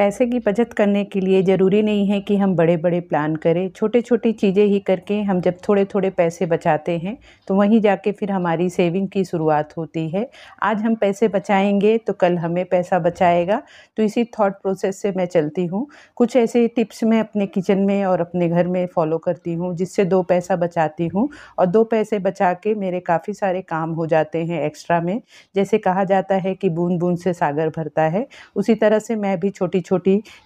पैसे की बचत करने के लिए ज़रूरी नहीं है कि हम बड़े-बड़े प्लान करें, छोटे-छोटी चीज़ें ही करके हम जब थोड़े-थोड़े पैसे बचाते हैं, तो वहीं जाके फिर हमारी सेविंग की शुरुआत होती है। आज हम पैसे बचाएँगे तो कल हमें पैसा बचाएगा, तो इसी थॉट प्रोसेस से मैं चलती हूँ। कुछ ऐसे टिप्स मैं अपने किचन में और अपने घर में फ़ॉलो करती हूँ, जिससे 2 पैसा बचाती हूँ और 2 पैसे बचा के मेरे काफ़ी सारे काम हो जाते हैं एक्स्ट्रा में। जैसे कहा जाता है कि बूँद-बूँद से सागर भरता है, उसी तरह से मैं भी छोटी-छोटी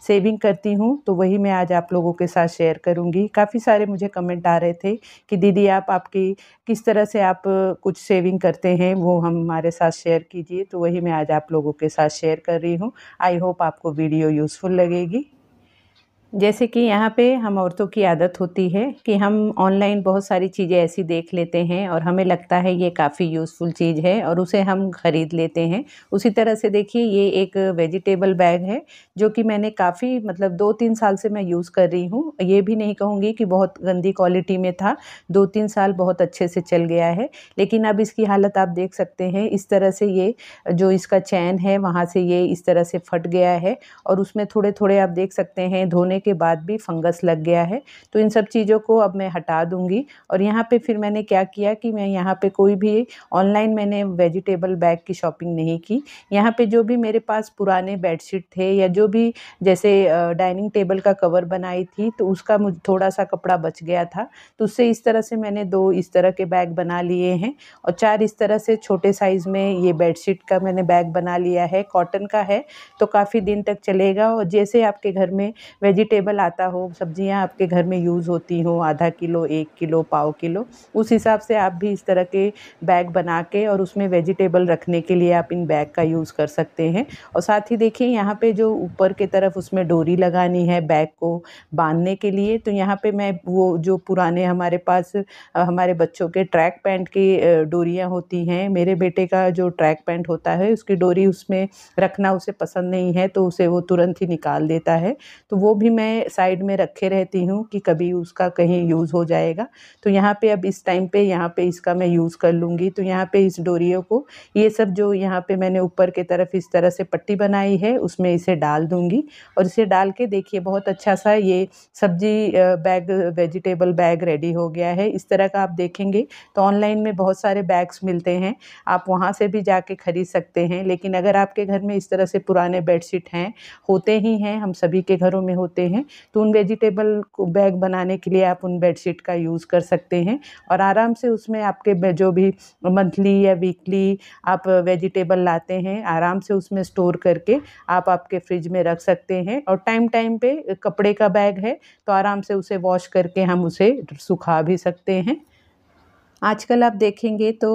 सेविंग करती हूँ, तो वही मैं आज आप लोगों के साथ शेयर करूँगी। काफ़ी सारे मुझे कमेंट आ रहे थे कि दीदी आप आपकी किस तरह से आप कुछ सेविंग करते हैं, वो हम हमारे साथ शेयर कीजिए, तो वही मैं आज आप लोगों के साथ शेयर कर रही हूँ। आई होप आपको वीडियो यूज़फुल लगेगी। जैसे कि यहाँ पे हम औरतों की आदत होती है कि हम ऑनलाइन बहुत सारी चीज़ें ऐसी देख लेते हैं और हमें लगता है ये काफ़ी यूज़फुल चीज़ है और उसे हम खरीद लेते हैं। उसी तरह से देखिए ये एक वेजिटेबल बैग है जो कि मैंने काफ़ी मतलब 2-3 साल से मैं यूज़ कर रही हूँ। ये भी नहीं कहूँगी कि बहुत गंदी क्वालिटी में था, 2-3 साल बहुत अच्छे से चल गया है। लेकिन अब इसकी हालत आप देख सकते हैं, इस तरह से ये जो इसका चैन है वहाँ से ये इस तरह से फट गया है और उसमें थोड़े-थोड़े आप देख सकते हैं धोने के बाद भी फंगस लग गया है। तो इन सब चीज़ों को अब मैं हटा दूँगी और यहाँ पे फिर मैंने क्या किया कि मैं यहाँ पे कोई भी ऑनलाइन मैंने वेजिटेबल बैग की शॉपिंग नहीं की। यहाँ पे जो भी मेरे पास पुराने बेडशीट थे या जो भी जैसे डाइनिंग टेबल का कवर बनाई थी तो उसका मुझ थोड़ा-सा कपड़ा बच गया था। तो उससे इस तरह से मैंने 2 इस तरह के बैग बना लिए हैं और 4 इस तरह से छोटे साइज़ में ये बेडशीट का मैंने बैग बना लिया है, कॉटन का है तो काफ़ी दिन तक चलेगा और जैसे आपके घर में वेजिटेबल आता हो, सब्जियां आपके घर में यूज़ होती हो, आधा किलो, 1 किलो, पाव किलो, उस हिसाब से आप भी इस तरह के बैग बना के और उसमें वेजिटेबल रखने के लिए आप इन बैग का यूज़ कर सकते हैं। और साथ ही देखिए यहाँ पे जो ऊपर की तरफ उसमें डोरी लगानी है बैग को बांधने के लिए, तो यहाँ पे मैं वो जो पुराने हमारे पास हमारे बच्चों के ट्रैक पैंट की डोरियाँ होती हैं, मेरे बेटे का जो ट्रैक पैंट होता है उसकी डोरी उसमें रखना उसे पसंद नहीं है तो उसे वो तुरंत ही निकाल देता है। तो वो भी मैं साइड में रखे रहती हूँ कि कभी उसका कहीं यूज़ हो जाएगा। तो यहाँ पे अब इस टाइम पे यहाँ पे इसका मैं यूज़ कर लूँगी। तो यहाँ पे इस डोरियों को ये सब जो यहाँ पे मैंने ऊपर की तरफ इस तरह से पट्टी बनाई है उसमें इसे डाल दूँगी और इसे डाल के देखिए बहुत अच्छा सा ये सब्जी बैग वेजिटेबल बैग रेडी हो गया है। इस तरह का आप देखेंगे तो ऑनलाइन में बहुत सारे बैग्स मिलते हैं, आप वहाँ से भी जाके खरीद सकते हैं। लेकिन अगर आपके घर में इस तरह से पुराने बेडशीट हैं, होते ही हैं, हम सभी के घरों में होते हैं, तो उन वेजिटेबल को बैग बनाने के लिए आप उन बेडशीट का यूज़ कर सकते हैं और आराम से उसमें आपके जो भी मंथली या वीकली आप वेजिटेबल लाते हैं, आराम से उसमें स्टोर करके आप आपके फ्रिज में रख सकते हैं और टाइम टाइम पे कपड़े का बैग है तो आराम से उसे वॉश करके हम उसे सुखा भी सकते हैं। आजकल आप देखेंगे तो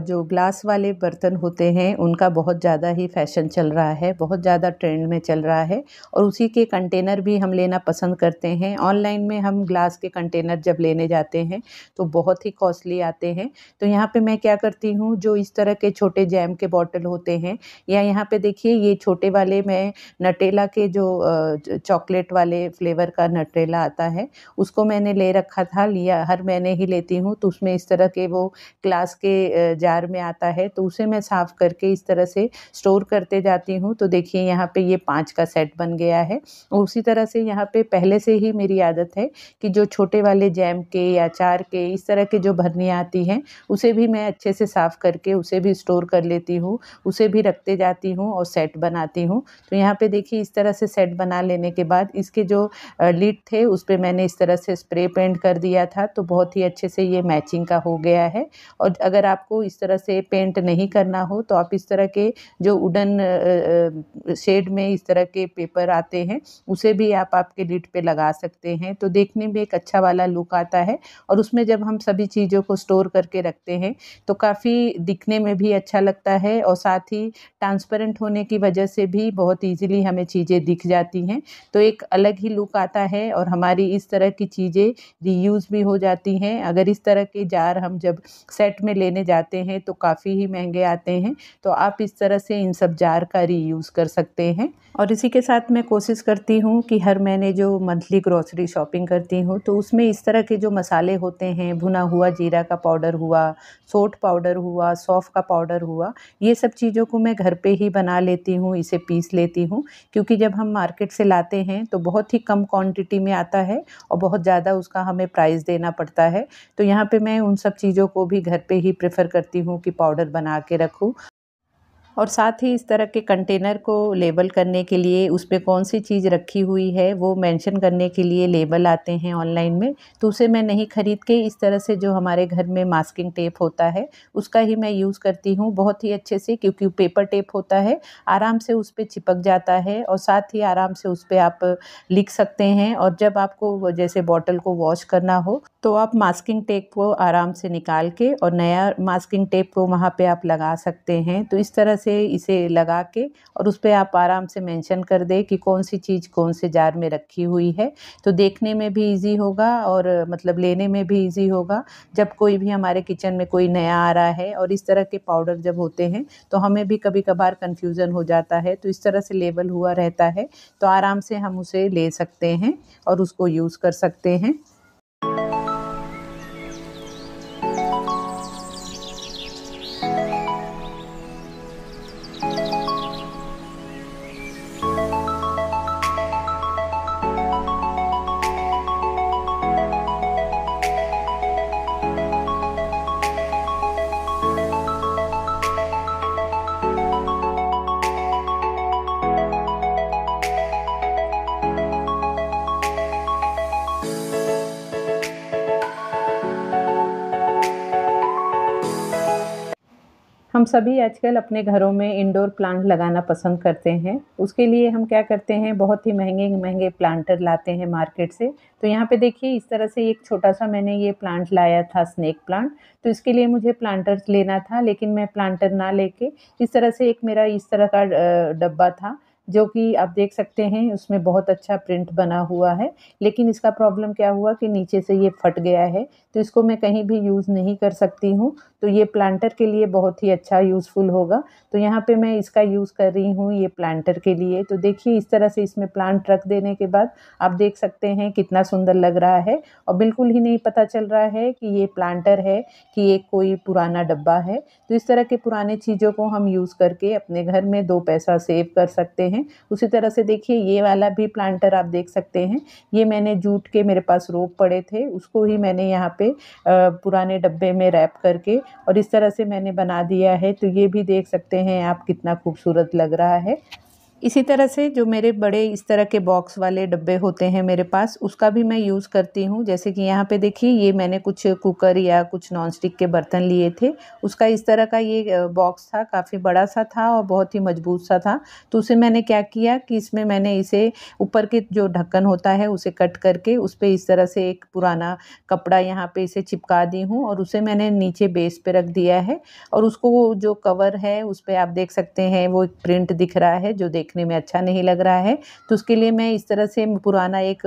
जो ग्लास वाले बर्तन होते हैं उनका बहुत ज़्यादा ही फ़ैशन चल रहा है, बहुत ज़्यादा ट्रेंड में चल रहा है और उसी के कंटेनर भी हम लेना पसंद करते हैं। ऑनलाइन में हम ग्लास के कंटेनर जब लेने जाते हैं तो बहुत ही कॉस्टली आते हैं। तो यहाँ पे मैं क्या करती हूँ, जो इस तरह के छोटे जैम के बॉटल होते हैं या यहाँ पे देखिए ये छोटे वाले मैं नटेला के जो चॉकलेट वाले फ्लेवर का नटेला आता है उसको मैंने ले रखा था, लिया हर महीने ही लेती हूँ, तो उसमें इस तरह के वो ग्लास के जार में आता है तो उसे मैं साफ़ करके इस तरह से स्टोर करते जाती हूँ। तो देखिए यहाँ पे ये 5 का सेट बन गया है और उसी तरह से यहाँ पे पहले से ही मेरी आदत है कि जो छोटे वाले जैम के या अचार के इस तरह के जो भरनियाँ आती हैं उसे भी मैं अच्छे से साफ़ करके उसे भी स्टोर कर लेती हूँ, उसे भी रखते जाती हूँ और सेट बनाती हूँ। तो यहाँ पे देखिए इस तरह से सेट बना लेने के बाद इसके जो लिड थे उस पे मैंने इस तरह से स्प्रे पेंट कर दिया था तो बहुत ही अच्छे से ये मैचिंग का हो गया है। और अगर आपको इस तरह से पेंट नहीं करना हो तो आप इस तरह के जो वुडन शेड में इस तरह के पेपर आते हैं उसे भी आप आपके लिड पे लगा सकते हैं, तो देखने में एक अच्छा वाला लुक आता है और उसमें जब हम सभी चीज़ों को स्टोर करके रखते हैं तो काफ़ी दिखने में भी अच्छा लगता है और साथ ही ट्रांसपेरेंट होने की वजह से भी बहुत ईज़िली हमें चीज़ें दिख जाती हैं। तो एक अलग ही लुक आता है और हमारी इस तरह की चीज़ें रीयूज़ भी हो जाती हैं। अगर इस तरह के जार हम जब सेट में लेने जाते हैं तो काफ़ी ही महंगे आते हैं, तो आप इस तरह से इन सब जार का रीयूज़ कर सकते हैं। और इसी के साथ मैं कोशिश करती हूँ कि हर महीने जो मंथली ग्रॉसरी शॉपिंग करती हूँ तो उसमें इस तरह के जो मसाले होते हैं, भुना हुआ जीरा का पाउडर हुआ, सोंठ पाउडर हुआ, सौंफ का पाउडर हुआ, ये सब चीज़ों को मैं घर पे ही बना लेती हूँ, इसे पीस लेती हूँ। क्योंकि जब हम मार्केट से लाते हैं तो बहुत ही कम क्वांटिटी में आता है और बहुत ज़्यादा उसका हमें प्राइस देना पड़ता है। तो यहाँ पे मैं उन सब चीज़ों को भी घर पे ही प्रेफ़र करती हूँ कि पाउडर बना के रखूँ। और साथ ही इस तरह के कंटेनर को लेबल करने के लिए उस पे कौन सी चीज़ रखी हुई है वो मेंशन करने के लिए लेबल आते हैं ऑनलाइन में, तो उसे मैं नहीं खरीद के इस तरह से जो हमारे घर में मास्किंग टेप होता है उसका ही मैं यूज़ करती हूँ बहुत ही अच्छे से, क्योंकि पेपर टेप होता है, आराम से उस पे चिपक जाता है और साथ ही आराम से उस पे आप लिख सकते हैं। और जब आपको जैसे बॉटल को वॉश करना हो तो आप मास्किंग टेप को आराम से निकाल के और नया मास्किंग टेप को वहाँ पे आप लगा सकते हैं। तो इस तरह से इसे लगा के और उस पे आप आराम से मेंशन कर दें कि कौन सी चीज़ कौन से जार में रखी हुई है, तो देखने में भी ईज़ी होगा और मतलब लेने में भी ईज़ी होगा। जब कोई भी हमारे किचन में कोई नया आ रहा है और इस तरह के पाउडर जब होते हैं तो हमें भी कभी-कभार कन्फ्यूज़न हो जाता है, तो इस तरह से लेबल हुआ रहता है तो आराम से हम उसे ले सकते हैं और उसको यूज़ कर सकते हैं। हम सभी आजकल अपने घरों में इंडोर प्लांट लगाना पसंद करते हैं। उसके लिए हम क्या करते हैं, बहुत ही महँगे-महँगे प्लांटर लाते हैं मार्केट से। तो यहाँ पे देखिए इस तरह से एक छोटा-सा मैंने ये प्लांट लाया था, स्नेक प्लांट। तो इसके लिए मुझे प्लांटर्स लेना था, लेकिन मैं प्लांटर ना लेके इस तरह से एक मेरा इस तरह का डब्बा था, जो कि आप देख सकते हैं उसमें बहुत अच्छा प्रिंट बना हुआ है। लेकिन इसका प्रॉब्लम क्या हुआ कि नीचे से ये फट गया है, तो इसको मैं कहीं भी यूज़ नहीं कर सकती हूँ। तो ये प्लांटर के लिए बहुत ही अच्छा यूज़फुल होगा। तो यहाँ पे मैं इसका यूज़ कर रही हूँ ये प्लांटर के लिए। तो देखिए इस तरह से इसमें प्लांट रख देने के बाद आप देख सकते हैं कितना सुंदर लग रहा है और बिल्कुल ही नहीं पता चल रहा है कि ये प्लांटर है कि ये कोई पुराना डब्बा है। तो इस तरह के पुराने चीज़ों को हम यूज़ करके अपने घर में 2 पैसा सेव कर सकते हैं। उसी तरह से देखिए ये वाला भी प्लांटर आप देख सकते हैं। ये मैंने जूट के मेरे पास रोप पड़े थे, उसको ही मैंने यहाँ पे पुराने डब्बे में रैप करके और इस तरह से मैंने बना दिया है। तो ये भी देख सकते हैं आप कितना खूबसूरत लग रहा है। इसी तरह से जो मेरे बड़े इस तरह के बॉक्स वाले डब्बे होते हैं मेरे पास, उसका भी मैं यूज़ करती हूँ। जैसे कि यहाँ पे देखिए ये मैंने कुछ कुकर या कुछ नॉन स्टिक के बर्तन लिए थे, उसका इस तरह का ये बॉक्स था, काफ़ी बड़ा-सा था और बहुत ही मजबूत-सा था। तो उसे मैंने क्या किया कि इसमें मैंने इसे ऊपर के जो ढक्कन होता है उसे कट करके उस पे इस तरह से एक पुराना कपड़ा यहाँ पे इसे चिपका दी हूँ और उसे मैंने नीचे बेस पे रख दिया है और उसको जो कवर है उस पे आप देख सकते हैं वो एक प्रिंट दिख रहा है जो देखने में अच्छा नहीं लग रहा है। तो उसके लिए मैं इस तरह से पुराना एक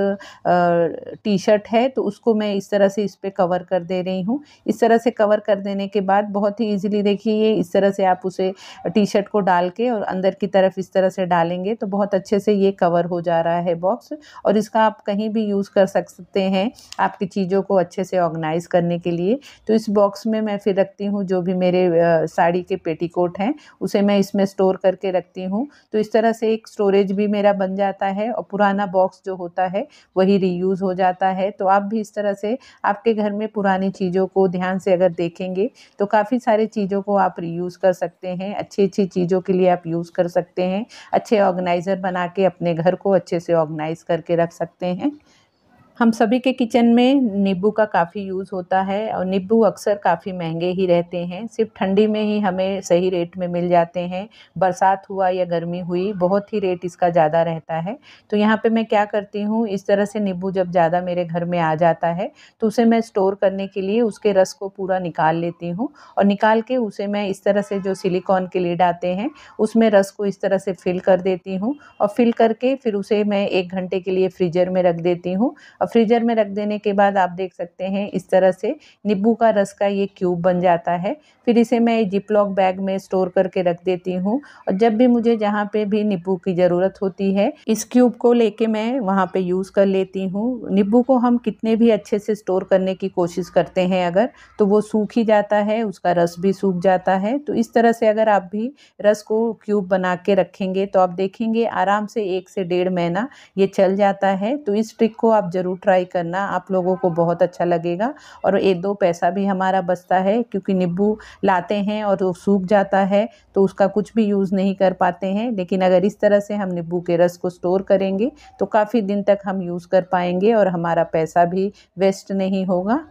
टी-शर्ट है तो उसको मैं इस तरह से इस पे कवर कर दे रही हूँ। इस तरह से कवर कर देने के बाद बहुत ही ईज़िली देखिए ये इस तरह से आप उसे टी-शर्ट को डाल के और अंदर की तरफ इस तरह से डालेंगे तो बहुत अच्छे से ये कवर हो जा रहा है बॉक्स और इसका आप कहीं भी यूज़ कर सकते हैं आपकी चीज़ों को अच्छे से ऑर्गेनाइज़ करने के लिए। तो इस बॉक्स में मैं फिर रखती हूँ जो भी मेरे साड़ी के पेटीकोट हैं उसे मैं इसमें स्टोर करके रखती हूँ। तो इस तरह से एक स्टोरेज भी मेरा बन जाता है और पुराना बॉक्स जो होता है वही रीयूज़ हो जाता है। तो आप भी इस तरह से आपके घर में पुरानी चीज़ों को ध्यान से अगर देखेंगे तो काफ़ी सारी चीज़ों को आप रीयूज़ कर सकते हैं, अच्छी-अच्छी चीज़ों के लिए आप यूज़ कर सकते हैं। अच्छे ऑर्गेनाइज़र बना के अपने घर को अच्छे से ऑर्गेनाइज़ करके रख सकते हैं। हम सभी के किचन में नींबू का काफ़ी यूज़ होता है और नींबू अक्सर काफ़ी महँगे ही रहते हैं, सिर्फ़ ठंडी में ही हमें सही रेट में मिल जाते हैं। बरसात हुआ या गर्मी हुई, बहुत ही रेट इसका ज़्यादा रहता है। तो यहाँ पे मैं क्या करती हूँ, इस तरह से नींबू जब ज़्यादा मेरे घर में आ जाता है, तो उसे मैं स्टोर करने के लिए उसके रस को पूरा निकाल लेती हूँ और निकाल के उसे मैं इस तरह से जो सिलिकॉन के लिड आते हैं, उसमें रस को इस तरह से फ़िल कर देती हूँ और फ़िल करके फिर उसे मैं 1 घंटे के लिए फ्रीज़र में रख देती हूँ और फ्रीज़र में रख देने के बाद आप देख सकते हैं इस तरह से नींबू का रस का ये क्यूब बन जाता है। फिर इसे मैं जिपलॉक बैग में स्टोर करके रख देती हूँ और जब भी मुझे जहाँ पे भी नींबू की ज़रूरत होती है इस क्यूब को लेके मैं वहाँ पे यूज़ कर लेती हूँ। नींबू को हम कितने भी अच्छे से स्टोर करने की कोशिश करते हैं अगर, तो वो सूख ही जाता है, उसका रस भी सूख जाता है। तो इस तरह से अगर आप भी रस को क्यूब बना के रखेंगे तो आप देखेंगे आराम से 1 से 1.5 महीना ये चल जाता है। तो इस ट्रिक को आप ज़रूर ट्राई करना, आप लोगों को बहुत अच्छा लगेगा और 1-2 पैसा भी हमारा बचता है, क्योंकि नींबू लाते हैं और वो सूख जाता है तो उसका कुछ भी यूज़ नहीं कर पाते हैं। लेकिन अगर इस तरह से हम नींबू के रस को स्टोर करेंगे तो काफ़ी दिन तक हम यूज़ कर पाएंगे और हमारा पैसा भी वेस्ट नहीं होगा।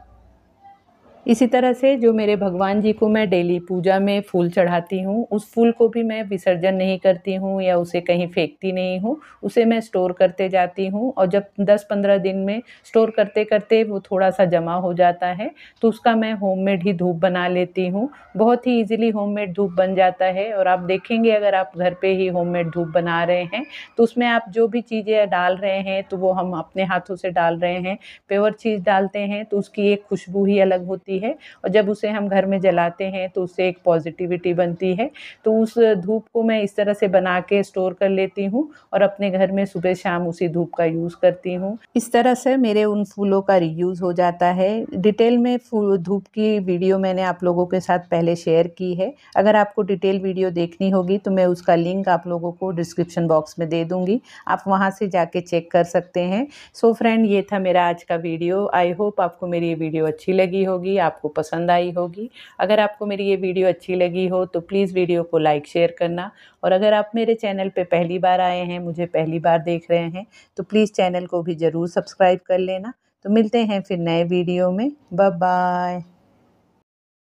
इसी तरह से जो मेरे भगवान जी को मैं डेली पूजा में फूल चढ़ाती हूँ, उस फूल को भी मैं विसर्जन नहीं करती हूँ या उसे कहीं फेंकती नहीं हूँ, उसे मैं स्टोर करते जाती हूँ और जब 10-15 दिन में स्टोर करते-करते वो थोड़ा-सा जमा हो जाता है, तो उसका मैं होममेड ही धूप बना लेती हूँ। बहुत ही ईज़िली होममेड धूप बन जाता है और आप देखेंगे अगर आप घर पे ही होममेड धूप बना रहे हैं, तो उसमें आप जो भी चीज़ें डाल रहे हैं, तो वो हम अपने हाथों से डाल रहे हैं। प्योर चीज़ डालते हैं तो उसकी एक खुशबू ही अलग होती है और जब उसे हम घर में जलाते हैं तो उससे एक पॉजिटिविटी बनती है। तो उस धूप को मैं इस तरह से बना के स्टोर कर लेती हूँ और अपने घर में सुबह शाम उसी धूप का यूज़ करती हूँ। इस तरह से मेरे उन फूलों का रीयूज़ हो जाता है। डिटेल में धूप की वीडियो मैंने आप लोगों के साथ पहले शेयर की है। अगर आपको डिटेल वीडियो देखनी होगी तो मैं उसका लिंक आप लोगों को डिस्क्रिप्शन बॉक्स में दे दूँगी, आप वहाँ से जाके चेक कर सकते हैं। सो फ्रेंड, ये था मेरा आज का वीडियो। आई होप आपको मेरी ये वीडियो अच्छी लगी होगी, आपको पसंद आई होगी। अगर आपको मेरी ये वीडियो अच्छी लगी हो तो प्लीज़ वीडियो को लाइक शेयर करना और अगर आप मेरे चैनल पे पहली बार आए हैं, मुझे पहली बार देख रहे हैं, तो प्लीज़ चैनल को भी ज़रूर सब्सक्राइब कर लेना। तो मिलते हैं फिर नए वीडियो में। Bye bye.